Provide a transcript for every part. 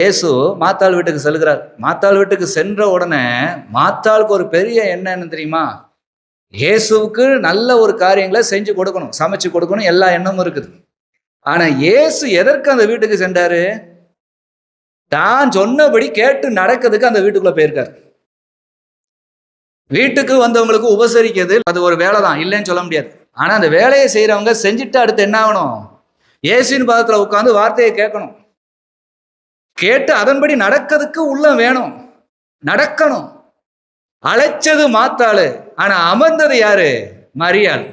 இயேசு மாத்தாள் வீட்டுக்கு செல்கிறார். மாத்தாள் வீட்டுக்கு சென்ற உடனே மாத்தாளுக்கு ஒரு பெரிய எண்ணம் தெரியுமா? இயேசுவுக்கு நல்ல ஒரு காரியங்களை செஞ்சு கொடுக்கணும், சமைச்சு கொடுக்கணும், எல்லா எண்ணமும் இருக்குது. ஆனா இயேசு எதற்கு அந்த வீட்டுக்கு சென்றாரு? தான் சொன்னபடி கேட்டு நடக்கிறதுக்கு அந்த வீட்டுக்குள்ள போயிருக்காரு. வீட்டுக்கு வந்தவங்களுக்கு உபசரிக்கிறது அது ஒரு வேலை தான், இல்லைன்னு சொல்ல முடியாது. ஆனா அந்த வேலையை செய்யறவங்க செஞ்சுட்டு அடுத்து என்ன ஆகணும்? இயேசுவின் பாதத்துல உட்கார்ந்து வார்த்தையை கேட்கணும். கேட்டு அதன்படி நடக்கிறதுக்கு உள்ள வேணும், நடக்கணும். அழைச்சது மாத்தாளு, ஆனா அமர்ந்தது யாரு? மரியாள்.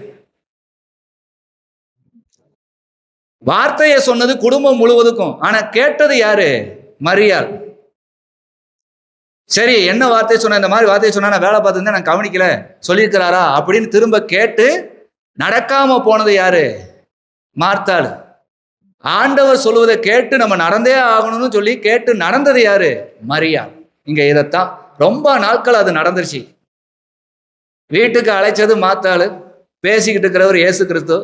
வார்த்தையை சொன்னது குடும்பம் முழுவதுக்கும், ஆனா கேட்டது யாரு? மரியாள். சரி, என்ன வார்த்தை சொன்ன? இந்த மாதிரி வார்த்தையை சொன்னா நான் வேலை பார்த்துருந்தேன், நான் கவனிக்கல, சொல்லியிருக்கிறாரா அப்படின்னு திரும்ப கேட்டு நடக்காம போனது யாரு? மார்த்தாள். ஆண்டவர் சொல்லுவதை கேட்டு நம்ம நடந்தே ஆகணும்னு சொல்லி கேட்டு நடந்தது யாரு? மரியாள். இங்க இதைத்தான் ரொம்ப நாட்கள் அது நடந்துருச்சு. வீட்டுக்கு அழைச்சது மாத்தாள், பேசிக்கிட்டு இருக்கிறவர் இயேசு கிறிஸ்து,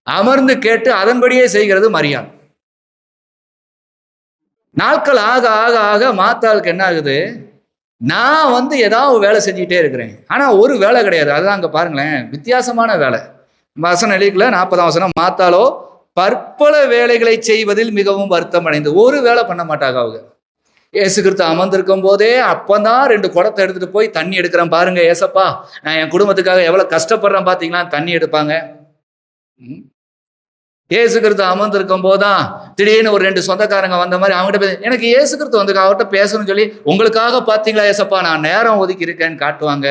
அமர்ந்து கேட்டு அதன்படியே செய்கிறது மரியாள். நாட்கள் ஆக ஆக ஆக மாத்தாளுக்கு என்ன ஆகுது? நான் ஏதாவது வேலை செஞ்சுக்கிட்டே இருக்கிறேன், ஆனா ஒரு வேலை கிடையாது. அதுதான் அங்க பாருங்களேன், வித்தியாசமான வேலை. வசனம் எழுதிக்கல, 40ஆம் வசனம். மாத்தாளோ பற்பல வேலைகளை செய்வதில் மிகவும் வருத்தம் அடைந்து. ஒரு வேலை பண்ண மாட்டாங்க அவங்க. இயேசு கிறிஸ்து அமர்ந்திருக்கும் போதே அப்பதான் 2 குடத்தை எடுத்துட்டு போய் தண்ணி எடுக்கிறேன் பாருங்க ஏசப்பா, நான் என் குடும்பத்துக்காக எவ்வளவு கஷ்டப்படுறேன் பாத்தீங்களா, தண்ணி எடுப்பாங்க. இயேசு கிறிஸ்து அமர்ந்திருக்கும் போதுதான் திடீர்னு ஒரு 2 சொந்தக்காரங்க வந்த மாதிரி அவங்ககிட்ட எனக்கு இயேசு கிறிஸ்து வந்திருக்க, அவர்கிட்ட பேசணும்னு சொல்லி, உங்களுக்காக பாத்தீங்களா ஏசப்பா நான் நேரம் ஒதுக்கி இருக்கேன்னு காட்டுவாங்க.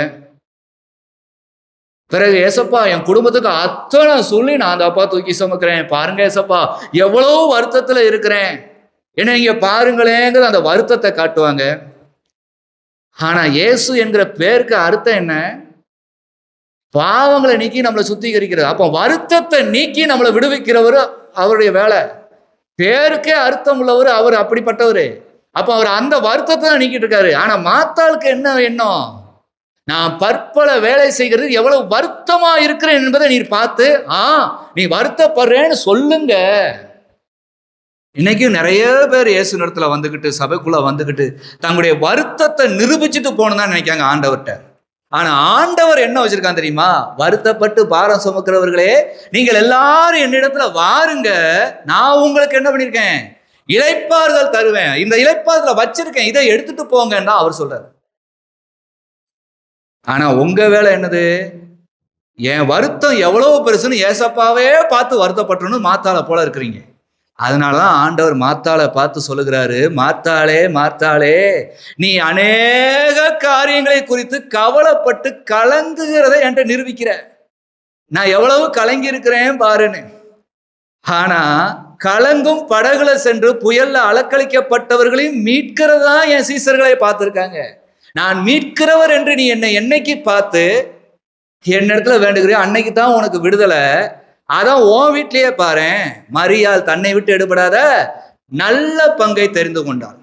பிறகு ஏசப்பா என் குடும்பத்துக்கு அத்தனை சொல்லி நான் அந்த அப்பா தூக்கி சுமக்கிறேன் பாருங்க ஏசப்பா, எவ்வளவு வருத்தத்துல இருக்கிறேன், என்ன நீங்க பாருங்களேங்கிற அந்த வருத்தத்தை காட்டுவாங்க. ஆனா இயேசு என்கிற பேருக்கு அர்த்தம் என்ன? பாவங்களை நீக்கி நம்மளை சுத்திகரிக்கிறது. அப்ப வருத்தத்தை நீக்கி நம்மளை விடுவிக்கிறவர் அவருடைய வேலை. பேருக்கே அர்த்தம் உள்ளவர் அவர், அப்படிப்பட்டவர். அப்ப அவர் அந்த வருத்தத்தை தான் நீக்கிட்டு இருக்காரு. ஆனா மாத்தாளுக்கு என்ன எண்ணம்? நான் பற்பல வேலை செய்கிறது எவ்வளவு வருத்தமா இருக்கிறேன் என்பதை நீர் பார்த்து நீ வருத்தப்படுறேன்னு சொல்லுங்க. இன்னைக்கும் நிறைய பேர் இயேசு இடத்துல வந்துகிட்டு, சபைக்குள்ள வந்துகிட்டு தங்களுடைய வருத்தத்தை நிரூபிச்சுட்டு போகணும்னு நினைக்காங்க ஆண்டவர்கிட்ட. ஆனா ஆண்டவர் என்ன வச்சிருக்கான் தெரியுமா? வருத்தப்பட்டு பாரம் சுமக்கிறவர்களே நீங்கள் எல்லாரும் என்னிடத்துல வாருங்க, நான் உங்களுக்கு என்ன பண்ணிருக்கேன்? இளைப்பாறுதல் தருவேன், இந்த இளைப்பாறுதல வச்சிருக்கேன், இதை எடுத்துட்டு போங்கன்னா அவர் சொல்றாரு. ஆனா உங்க வேலை என்னது? என் வருத்தம் எவ்வளவு பெருசுன்னு ஏசப்பாவே பார்த்து வருத்தப்பட்டணும் மாத்தாளை போல இருக்கிறீங்க. அதனாலதான் ஆண்டவர் மாத்தாளை பார்த்து சொல்லுகிறாரு, மாத்தாளே மாத்தாளே, நீ அநேக காரியங்களை குறித்து கவலைப்பட்டு கலங்குகிறதை என்கிட்ட நிரூபிக்கிற. நான் எவ்வளவு கலங்கி இருக்கிறேன் பாருன்னு. ஆனா கலங்கும் படகுல சென்று புயல்ல அலக்களிக்கப்பட்டவர்களையும் மீட்கிறதா என் சீசர்களை பார்த்திருக்காங்க. நான் மீட்கிறவர் என்று நீ என்னை என்னைக்கு பார்த்து என்னிடத்துல வேண்டுகிறியோ அன்னைக்கு தான் உனக்கு விடுதலை. அதான் உன் வீட்லயே பாரு, மரியாள் தன்னை விட்டு எடுபடாத நல்ல பங்கை தெரிந்து கொண்டாள்.